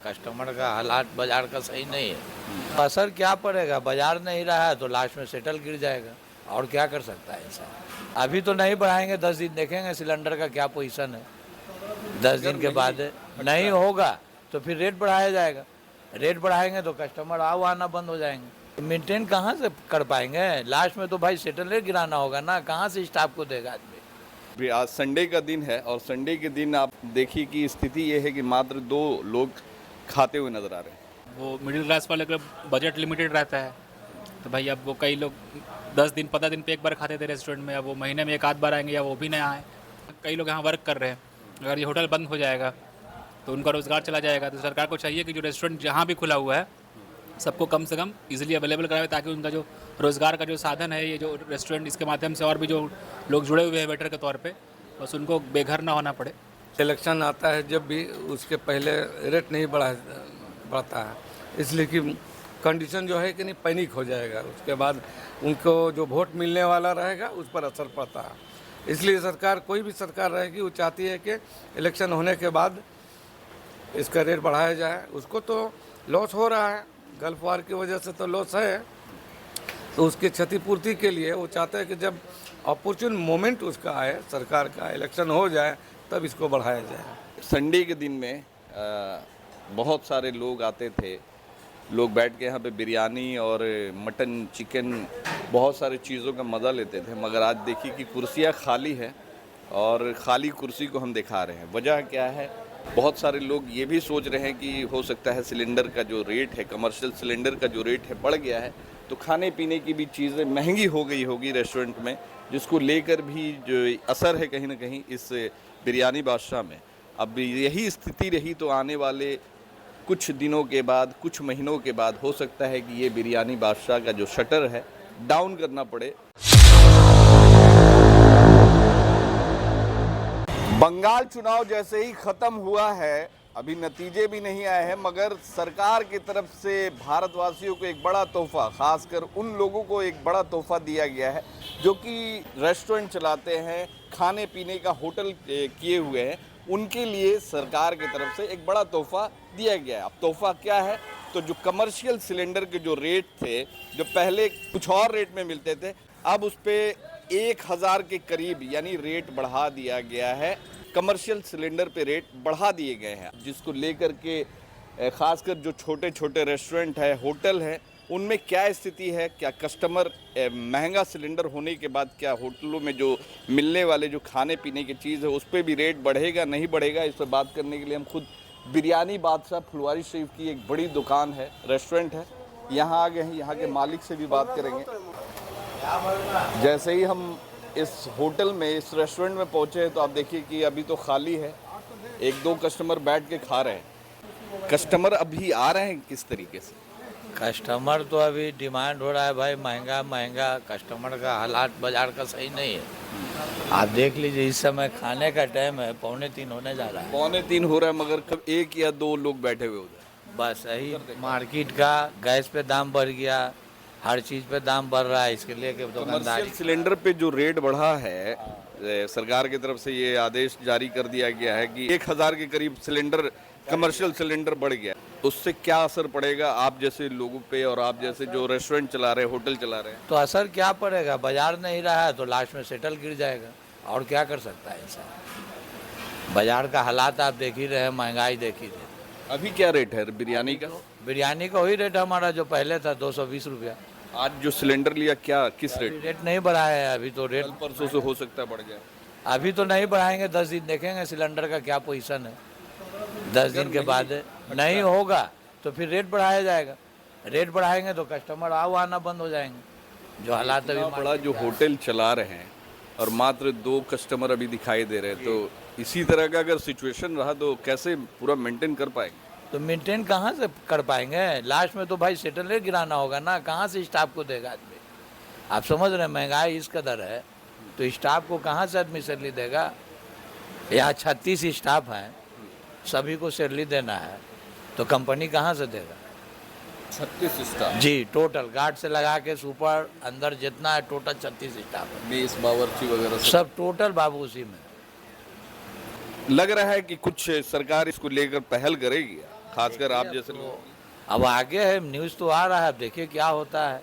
Customer का हालात बाजार का सही नहीं है। असर क्या पड़ेगा, बाजार नहीं रहा है तो लास्ट में सेटल गिर जाएगा। और क्या कर सकता है इंसान। अभी तो नहीं बढ़ाएंगे, 10 दिन देखेंगे सिलेंडर का क्या पोजीशन है। 10 दिन के बाद नहीं होगा तो फिर रेट बढ़ाया जाएगा। रेट बढ़ाएंगे तो कस्टमर आओ आना बंद हो जाएंगे। मेंटेन कहाँ से कर पाएंगे, लास्ट में तो भाई सेटल रेट गिराना होगा ना, कहाँ से स्टाफ को देगा आदमी। भी आज संडे का दिन है और संडे के दिन आप देखिए कि स्थिति ये है कि मात्र 2 लोग खाते हुए नजर आ रहे हैं। वो मिडिल क्लास वाले का बजट लिमिटेड रहता है, तो भाई अब वो कई लोग 10 दिन 15 दिन पे एक बार खाते थे रेस्टोरेंट में, अब वो महीने में एक आध बार आएंगे या वो भी नहीं आए। कई लोग यहाँ वर्क कर रहे हैं, अगर ये होटल बंद हो जाएगा तो उनका रोज़गार चला जाएगा। तो सरकार को चाहिए कि जो रेस्टोरेंट जहाँ भी खुला हुआ है सबको कम से कम इजीली अवेलेबल कराए, ताकि उनका जो रोज़गार का जो साधन है, ये जो रेस्टोरेंट, इसके माध्यम से और भी जो लोग जुड़े हुए हैं वेटर के तौर पे, बस उनको बेघर ना होना पड़े। इलेक्शन आता है जब भी, उसके पहले रेट नहीं बढ़ता है, इसलिए कि कंडीशन जो है कि नहीं पैनिक हो जाएगा। उसके बाद उनको जो वोट मिलने वाला रहेगा उस पर असर पड़ता है। इसलिए सरकार, कोई भी सरकार रहेगी, वो चाहती है कि इलेक्शन होने के बाद इसका रेट बढ़ाया जाए। उसको तो लॉस हो रहा है, गल्फ वार की वजह से तो लॉस है, तो उसकी क्षतिपूर्ति के लिए वो चाहते हैं कि जब अपॉर्चुन मोमेंट उसका आए, सरकार का इलेक्शन हो जाए, तब इसको बढ़ाया जाए। संडे के दिन में बहुत सारे लोग आते थे, लोग बैठ के यहाँ पे बिरयानी और मटन चिकन बहुत सारी चीज़ों का मज़ा लेते थे। मगर आज देखिए कि कुर्सियाँ खाली है और ख़ाली कुर्सी को हम दिखा रहे हैं। वजह क्या है, बहुत सारे लोग ये भी सोच रहे हैं कि हो सकता है सिलेंडर का जो रेट है, कमर्शियल सिलेंडर का जो रेट है बढ़ गया है, तो खाने पीने की भी चीज़ें महंगी हो गई होगी रेस्टोरेंट में, जिसको लेकर भी जो असर है कहीं ना कहीं इस बिरयानी बादशाह में। अब यही स्थिति रही तो आने वाले कुछ दिनों के बाद, कुछ महीनों के बाद हो सकता है कि ये बिरयानी बादशाह का जो शटर है डाउन करना पड़े। बंगाल चुनाव जैसे ही खत्म हुआ है, अभी नतीजे भी नहीं आए हैं, मगर सरकार की तरफ से भारतवासियों को एक बड़ा तोहफा, खासकर उन लोगों को एक बड़ा तोहफा दिया गया है जो कि रेस्टोरेंट चलाते हैं, खाने पीने का होटल किए हुए हैं। उनके लिए सरकार की तरफ से एक बड़ा तोहफा दिया गया है। अब तोहफा क्या है, तो जो कमर्शियल सिलेंडर के जो रेट थे, जो पहले कुछ और रेट में मिलते थे, अब उस पर 1000 के करीब यानी रेट बढ़ा दिया गया है। कमर्शियल सिलेंडर पे रेट बढ़ा दिए गए हैं, जिसको लेकर के खासकर जो छोटे छोटे रेस्टोरेंट है, होटल है, उनमें क्या स्थिति है, क्या कस्टमर महंगा सिलेंडर होने के बाद क्या होटलों में जो मिलने वाले जो खाने पीने की चीज़ है उस पर भी रेट बढ़ेगा नहीं बढ़ेगा, इस पर बात करने के लिए हम खुद बिरयानी बादशाह फुलवारी शरीफ की एक बड़ी दुकान है, रेस्टोरेंट है, यहाँ आ गए हैं। यहाँ के मालिक से भी बात करेंगे। जैसे ही हम इस होटल में, इस रेस्टोरेंट में पहुँचे तो आप देखिए कि अभी तो खाली है, 1-2 कस्टमर बैठ के खा रहे हैं। कस्टमर अभी आ रहे हैं किस तरीके से? कस्टमर तो अभी डिमांड हो रहा है भाई, महंगा महंगा। कस्टमर का हालात बाजार का सही नहीं है। आप देख लीजिए, इस समय खाने का टाइम है, 2:45 होने जा रहा है। 2:45 हो रहा है, मगर कब 1 या 2 लोग बैठे हुए उधर। बस यही मार्केट का, गैस पे दाम बढ़ गया, हर चीज़ पे दाम बढ़ रहा है, इसके लिए कि दुकानदारी। कमर्शियल सिलेंडर पे जो रेट बढ़ा है, सरकार की तरफ से ये आदेश जारी कर दिया गया है कि 1000 के करीब सिलेंडर, कमर्शियल सिलेंडर बढ़ गया। उससे क्या असर पड़ेगा आप जैसे लोगों पे और आप जैसे जो रेस्टोरेंट चला रहे हैं, होटल चला रहे हैं? तो असर क्या पड़ेगा, बाजार नहीं रहा है तो लास्ट में सेटल गिर जाएगा। और क्या कर सकता है इंसान। बाजार का हालात आप देख ही रहे हैं, महंगाई देख ही रहे हैं। अभी क्या रेट है बिरयानी का? बिरयानी का वही रेट हमारा जो पहले था, 220 रुपया। आज जो सिलेंडर लिया क्या, किस रेट? रेट नहीं बढ़ाया है अभी तो। रेट कल परसों से हो सकता है बढ़ जाए। अभी तो नहीं बढ़ाएंगे, 10 दिन देखेंगे सिलेंडर का क्या पोजीशन है। 10 दिन के बाद नहीं होगा तो फिर रेट बढ़ाया जाएगा। रेट बढ़ाएंगे तो कस्टमर आओ आना बंद हो जाएंगे। जो हालात अभी बड़ा जो होटल चला रहे हैं और मात्र 2 कस्टमर अभी दिखाई दे रहे हैं, तो इसी तरह का अगर सिचुएशन रहा तो कैसे पूरा मेंटेन कर पाएंगे? तो मेंटेन कहाँ से कर पाएंगे, लास्ट में तो भाई सेटल रेट गिराना होगा ना, कहाँ से स्टाफ को देगा आदमी। आप समझ रहे हैं, महंगाई इस कदर है तो स्टाफ को कहाँ से आदमी सैलरी देगा। यहाँ 36 स्टाफ हैं, सभी को सैलरी देना है तो कंपनी कहाँ से देगा। 36 स्टाफ जी, टोटल गार्ड से लगा के सुपर अंदर जितना है, टोटल 36 स्टाफ है। मेस, बावर्ची वगैरह सब टोटल बाबू उसी में। लग रहा है कि कुछ सरकार इसको लेकर पहल करेगी। खासकर आप जैसे लोग? अब आगे है, न्यूज़ तो आ रहा है, अब देखिए क्या होता है,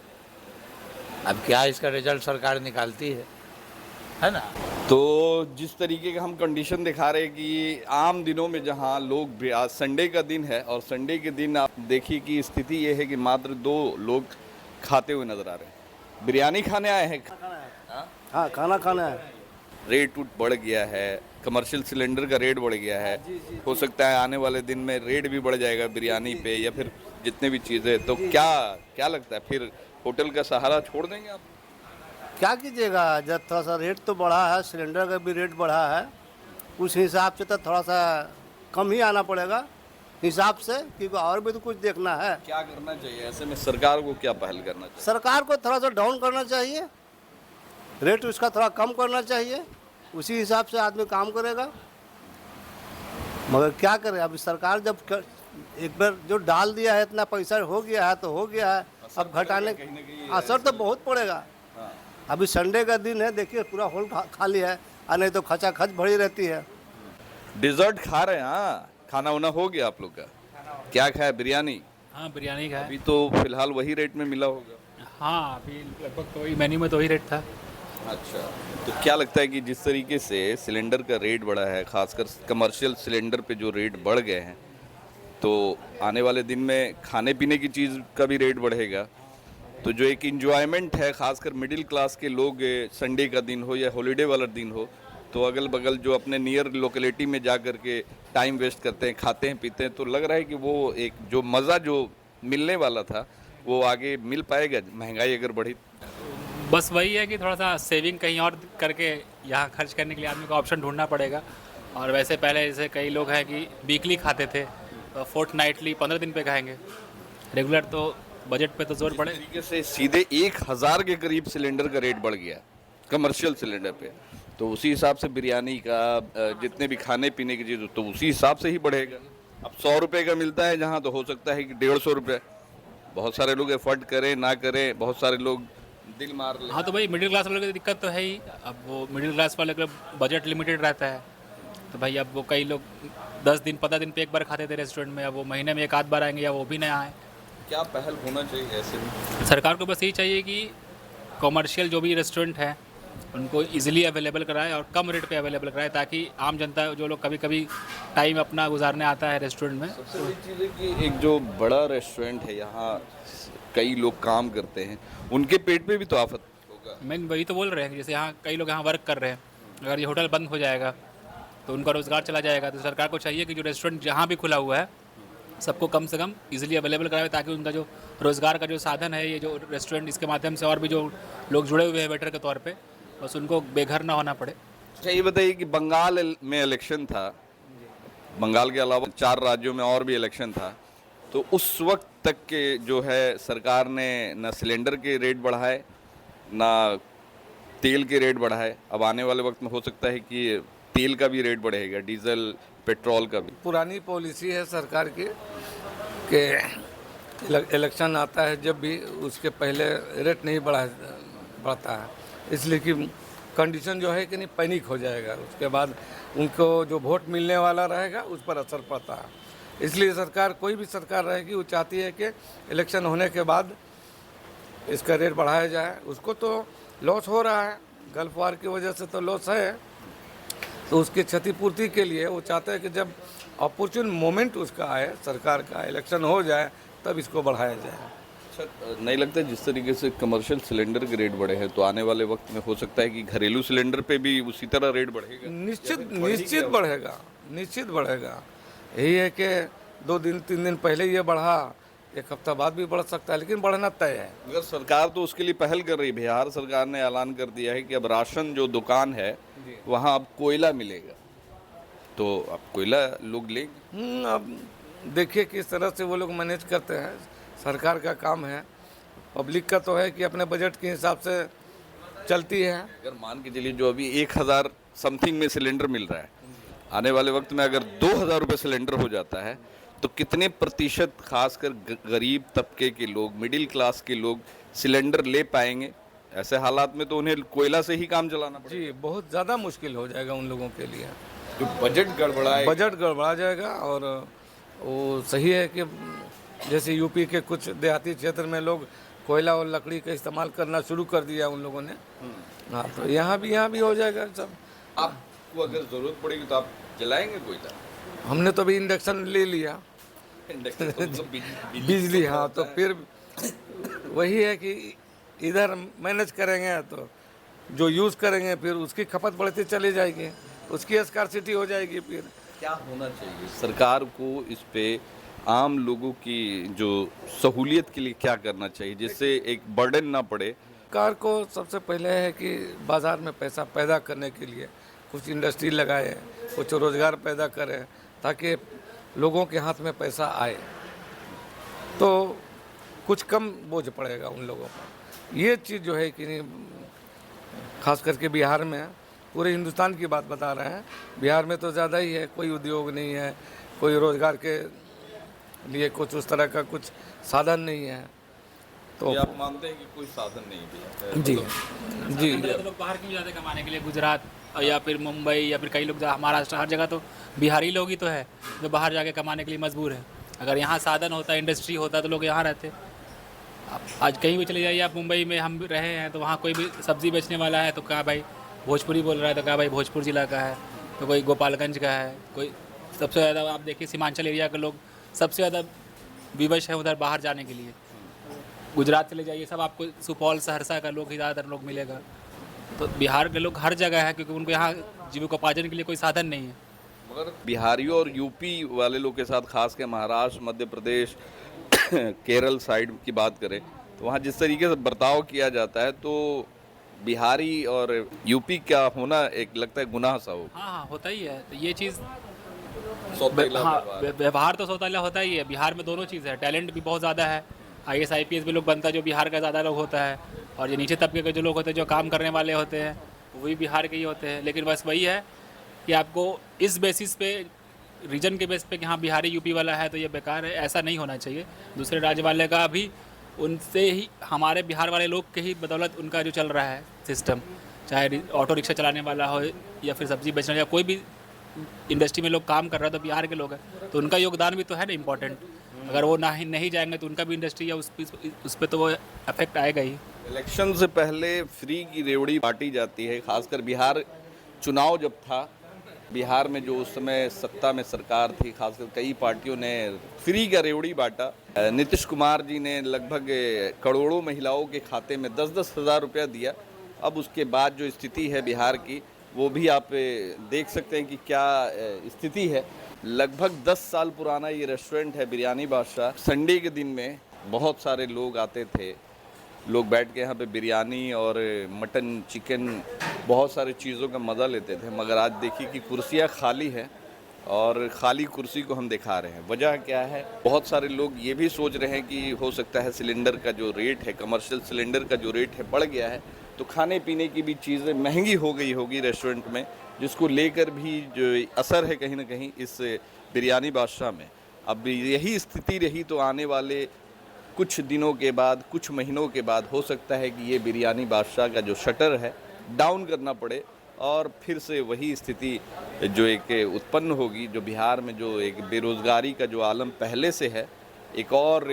अब क्या इसका रिजल्ट सरकार निकालती है ना। तो जिस तरीके का हम कंडीशन दिखा रहे हैं कि आम दिनों में जहां लोग आज संडे का दिन है और संडे के दिन आप देखिए कि स्थिति ये है कि मात्र 2 लोग खाते हुए नजर आ रहे हैं। बिरयानी खाने आए हैं। हाँ, खाना खाना है। रेट उट बढ़ गया है, कमर्शियल सिलेंडर का रेट बढ़ गया है। हो सकता है आने वाले दिन में रेट भी बढ़ जाएगा बिरयानी पे या फिर जितने भी चीज़ें। तो क्या लगता है, फिर होटल का सहारा छोड़ देंगे आप? क्या कीजिएगा, जब थोड़ा सा रेट तो बढ़ा है, सिलेंडर का भी रेट बढ़ा है, उस हिसाब से तो थोड़ा सा कम ही आना पड़ेगा हिसाब से, क्योंकि और भी तो कुछ देखना है। क्या करना चाहिए ऐसे में, सरकार को क्या पहल करना चाहिए? सरकार को थोड़ा सा डाउन करना चाहिए, रेट उसका थोड़ा कम करना चाहिए, उसी हिसाब से आदमी काम करेगा। मगर क्या करें, अभी सरकार जब एक बार जो डाल दिया है, इतना पैसा हो गया है तो हो गया है, अब घटाने असर तो बहुत पड़ेगा। अभी संडे का दिन है, देखिए पूरा हॉल खाली है, और नहीं तो खचाखच भरी रहती है। डिजर्ट खा रहे हैं? हाँ, खाना वाना हो गया आप लोग का? क्या खाया? बिरयानी? हाँ, बिरयानी का है। अभी तो फिलहाल वही रेट में मिला होगा। हाँ, अभी लगभग तो वही मेन्यू में तो वही रेट था। अच्छा, तो क्या लगता है कि जिस तरीके से सिलेंडर का रेट बढ़ा है, खासकर कमर्शियल सिलेंडर पे जो रेट बढ़ गए हैं, तो आने वाले दिन में खाने पीने की चीज़ का भी रेट बढ़ेगा, तो जो एक इंजॉयमेंट है खासकर मिडिल क्लास के लोग, संडे का दिन हो या हॉलीडे वाला दिन हो, तो अगल बगल जो अपने नियर लोकेलिटी में जा कर के टाइम वेस्ट करते हैं, खाते हैं पीते हैं, तो लग रहा है कि वो एक जो मज़ा जो मिलने वाला था वो आगे मिल पाएगा, महंगाई अगर बढ़ी? बस वही है कि थोड़ा सा सेविंग कहीं और करके यहाँ खर्च करने के लिए आदमी को ऑप्शन ढूंढना पड़ेगा। और वैसे पहले जैसे कई लोग हैं कि वीकली खाते थे, तो फोर्टनाइटली 15 दिन पे खाएंगे, रेगुलर तो बजट पे तो जोर पड़े। तरीके से सीधे 1000 के करीब सिलेंडर का रेट बढ़ गया कमर्शियल सिलेंडर पे, तो उसी हिसाब से बिरयानी का जितने भी खाने पीने की चीज़ तो उसी हिसाब से ही बढ़ेगा। अब 100 रुपये का मिलता है जहाँ, तो हो सकता है कि 150 रुपये। बहुत सारे लोग एफर्ट करें ना करें, बहुत सारे लोग दिल मार लें। हाँ, तो भाई मिडिल क्लास वालों की दिक्कत तो है ही। अब वो मिडिल क्लास वाले का बजट लिमिटेड रहता है, तो भाई अब वो कई लोग 10 दिन 15 दिन पे एक बार खाते थे रेस्टोरेंट में, अब वो महीने में एक आध बार आएंगे या वो भी नहीं आए। क्या पहल होना चाहिए ऐसे में? सरकार को बस यही चाहिए कि कॉमर्शियल जो भी रेस्टोरेंट हैं उनको इजीली अवेलेबल कराए और कम रेट पे अवेलेबल कराए, ताकि आम जनता जो लोग कभी कभी टाइम अपना गुजारने आता है रेस्टोरेंट में। सबसे बड़ी चीज़ है कि एक जो बड़ा रेस्टोरेंट है, यहाँ कई लोग काम करते हैं, उनके पेट पे भी तो आफत होगा। मैं वही तो बोल रहे हैं कि जैसे यहाँ कई लोग यहाँ वर्क कर रहे हैं, अगर ये होटल बंद हो जाएगा तो उनका रोज़गार चला जाएगा। तो सरकार को चाहिए कि जो रेस्टोरेंट जहाँ भी खुला हुआ है सबको कम से कम इजीली अवेलेबल कराए, ताकि उनका जो रोज़गार का जो साधन है, ये जो रेस्टोरेंट, इसके माध्यम से और भी जो लोग जुड़े हुए हैं वेटर के तौर पे, बस उनको बेघर ना होना पड़े। अच्छा, ये बताइए कि बंगाल में इलेक्शन था, बंगाल के अलावा 4 राज्यों में और भी इलेक्शन था, तो उस वक्त तक के जो है सरकार ने ना सिलेंडर के रेट बढ़ाए ना तेल के रेट बढ़ाए। अब आने वाले वक्त में हो सकता है कि तेल का भी रेट बढ़ेगा, डीजल पेट्रोल का भी। पुरानी पॉलिसी है सरकार की कि इलेक्शन आता है जब भी, उसके पहले रेट नहीं बढ़ता है, इसलिए कि कंडीशन जो है कि नहीं पैनिक हो जाएगा, उसके बाद उनको जो वोट मिलने वाला रहेगा उस पर असर पड़ता है। इसलिए सरकार, कोई भी सरकार रहेगी, वो चाहती है कि इलेक्शन होने के बाद इसका रेट बढ़ाया जाए। उसको तो लॉस हो रहा है, गल्फ वार की वजह से तो लॉस है, तो उसकी क्षतिपूर्ति के लिए वो चाहते हैं कि जब अपॉर्चुन मोमेंट उसका आए, सरकार का इलेक्शन हो जाए, तब इसको बढ़ाया जाए। अच्छा, नहीं लगता जिस तरीके से कमर्शियल सिलेंडर के रेट बढ़े हैं, तो आने वाले वक्त में हो सकता है कि घरेलू सिलेंडर पे भी उसी तरह रेट बढ़ेगा? निश्चित बढ़ेगा। यही है कि 2 दिन 3 दिन पहले ये बढ़ा, 1 हफ्ता बाद भी बढ़ सकता है, लेकिन बढ़ना तय है। अगर सरकार तो उसके लिए पहल कर रही है। बिहार सरकार ने ऐलान कर दिया है कि अब राशन जो दुकान है वहाँ अब कोयला मिलेगा, तो अब कोयला लोग लेंगे। अब देखिए किस तरह से वो लोग मैनेज करते हैं, सरकार का काम है। पब्लिक का तो है कि अपने बजट के हिसाब से चलती है। अगर मान के चलिए जो अभी 1000 समथिंग में सिलेंडर मिल रहा है, आने वाले वक्त में अगर 2000 रुपये सिलेंडर हो जाता है, तो कितने प्रतिशत खासकर गरीब तबके के लोग, मिडिल क्लास के लोग सिलेंडर ले पाएंगे? ऐसे हालात में तो उन्हें कोयला से ही काम चलाना पड़ेगा। जी, बहुत ज़्यादा मुश्किल हो जाएगा उन लोगों के लिए। जो बजट गड़बड़ा जाएगा और वो सही है कि जैसे यूपी के कुछ देहाती क्षेत्र में लोग कोयला और लकड़ी का इस्तेमाल करना शुरू कर दिया उन लोगों ने। हाँ, तो यहाँ भी हो जाएगा सब। आपको अगर जरूरत पड़ेगी तो आप जलाएंगे कोयला? हमने तो अभी इंडक्शन ले लिया, बिजली। हाँ, तो फिर वही है कि इधर मैनेज करेंगे तो जो यूज़ करेंगे फिर उसकी खपत बढ़ती चली जाएगी, उसकी स्कार्सिटी हो जाएगी। फिर क्या होना चाहिए सरकार को इस पे आम लोगों की जो सहूलियत के लिए क्या करना चाहिए जिससे एक बर्डन ना पड़े? सरकार को सबसे पहले है कि बाज़ार में पैसा पैदा करने के लिए कुछ इंडस्ट्री लगाए, कुछ रोज़गार पैदा करें ताकि लोगों के हाथ में पैसा आए तो कुछ कम बोझ पड़ेगा उन लोगों पर। ये चीज़ जो है कि खास करके बिहार में, पूरे हिंदुस्तान की बात बता रहे हैं, बिहार में तो ज़्यादा ही है, कोई उद्योग नहीं है, कोई रोज़गार के लिए कुछ उस तरह का कुछ साधन नहीं है। तो आप मानते हैं कि कोई साधन नहीं है? जी जी तो लोग बाहर क्यों जाते हैं कमाने के लिए? गुजरात या फिर मुंबई या फिर कई लोग महाराष्ट्र, हर जगह तो बिहारी लोग ही तो है जो बाहर जाके कमाने के लिए मजबूर है। अगर यहाँ साधन होता, इंडस्ट्री होता तो लोग यहाँ रहते। आज कहीं भी चले जाइए आप, मुंबई में हम रहे हैं तो वहाँ कोई भी सब्ज़ी बेचने वाला है तो कहा भाई भोजपुरी बोल रहा है, तो कहा भाई भोजपुर ज़िला का है, तो कोई गोपालगंज का है, कोई सबसे ज़्यादा आप देखिए सीमांचल एरिया के लोग सबसे ज़्यादा विवश है उधर बाहर जाने के लिए। गुजरात चले जाइए, सब आपको सुपौल सहरसा का लोग ही ज़्यादातर लोग मिलेगा। तो बिहार के लोग हर जगह है क्योंकि उनको यहाँ जीविकोपार्जन के लिए कोई साधन नहीं है। मगर बिहारियों और यूपी वाले लोग के साथ, खास के महाराष्ट्र, मध्य प्रदेश, केरल साइड की बात करें तो वहाँ जिस तरीके से बर्ताव किया जाता है तो बिहारी और यूपी का होना एक लगता है गुनाह सा हो। हाँ होता ही है। तो ये चीज़ सौतेला हाँ, व्यवहार। व्यवहार तो सौतेला होता ही है। बिहार में दोनों चीज़ है, टैलेंट भी बहुत ज़्यादा है, IAS IPS भी लोग बनता है जो बिहार का ज़्यादा लोग होता है, और ये नीचे तबके के जो लोग होते हैं जो काम करने वाले होते हैं वो भी बिहार के ही होते हैं। लेकिन बस वही है कि आपको इस बेसिस पे, रीजन के बेस पे कि हाँ बिहारी यूपी वाला है तो ये बेकार है, ऐसा नहीं होना चाहिए। दूसरे राज्य वाले का भी उनसे ही, हमारे बिहार वाले लोग के ही बदौलत उनका जो चल रहा है सिस्टम, चाहे ऑटो रिक्शा चलाने वाला हो या फिर सब्जी बेचने या कोई भी इंडस्ट्री में लोग काम कर रहे हैं तो बिहार के लोग हैं, तो उनका योगदान भी तो है ना इम्पोर्टेंट। अगर वो नहीं जाएंगे तो उनका भी इंडस्ट्री या उस पर तो वो अफेक्ट आएगा ही। इलेक्शन से पहले फ्री की रेवड़ी बांटी जाती है, खासकर बिहार चुनाव जब था, बिहार में जो उस समय सत्ता में सरकार थी, खासकर कई पार्टियों ने फ्री का रेवड़ी बांटा। नीतीश कुमार जी ने लगभग करोड़ों महिलाओं के खाते में 10-10 हज़ार रुपया दिया। अब उसके बाद जो स्थिति है बिहार की, वो भी आप देख सकते हैं कि क्या स्थिति है। लगभग 10 साल पुराना ये रेस्टोरेंट है बिरयानी बादशाह। संडे के दिन में बहुत सारे लोग आते थे, लोग बैठ के यहाँ पे बिरयानी और मटन, चिकन, बहुत सारी चीज़ों का मज़ा लेते थे। मगर आज देखिए कि कुर्सियाँ खाली है और खाली कुर्सी को हम दिखा रहे हैं। वजह क्या है? बहुत सारे लोग ये भी सोच रहे हैं कि हो सकता है सिलेंडर का जो रेट है, कमर्शियल सिलेंडर का जो रेट है बढ़ गया है, तो खाने पीने की भी चीज़ें महंगी हो गई होगी रेस्टोरेंट में, जिसको लेकर भी जो असर है कहीं ना कहीं इस बिरयानी बादशाह में। अब यही स्थिति रही तो आने वाले कुछ दिनों के बाद, कुछ महीनों के बाद हो सकता है कि ये बिरयानी बादशाह का जो शटर है डाउन करना पड़े और फिर से वही स्थिति जो एक उत्पन्न होगी, जो बिहार में जो एक बेरोज़गारी का जो आलम पहले से है, एक और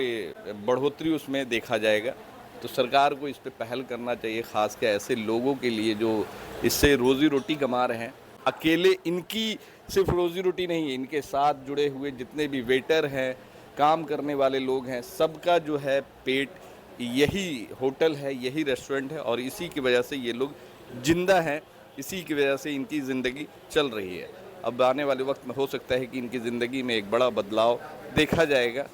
बढ़ोतरी उसमें देखा जाएगा। तो सरकार को इस पे पहल करना चाहिए, ख़ास कर ऐसे लोगों के लिए जो इससे रोज़ी रोटी कमा रहे हैं। अकेले इनकी सिर्फ रोज़ी रोटी नहीं है, इनके साथ जुड़े हुए जितने भी वेटर हैं, काम करने वाले लोग हैं, सबका जो है पेट यही होटल है, यही रेस्टोरेंट है और इसी की वजह से ये लोग जिंदा हैं, इसी की वजह से इनकी ज़िंदगी चल रही है। अब आने वाले वक्त में हो सकता है कि इनकी ज़िंदगी में एक बड़ा बदलाव देखा जाएगा।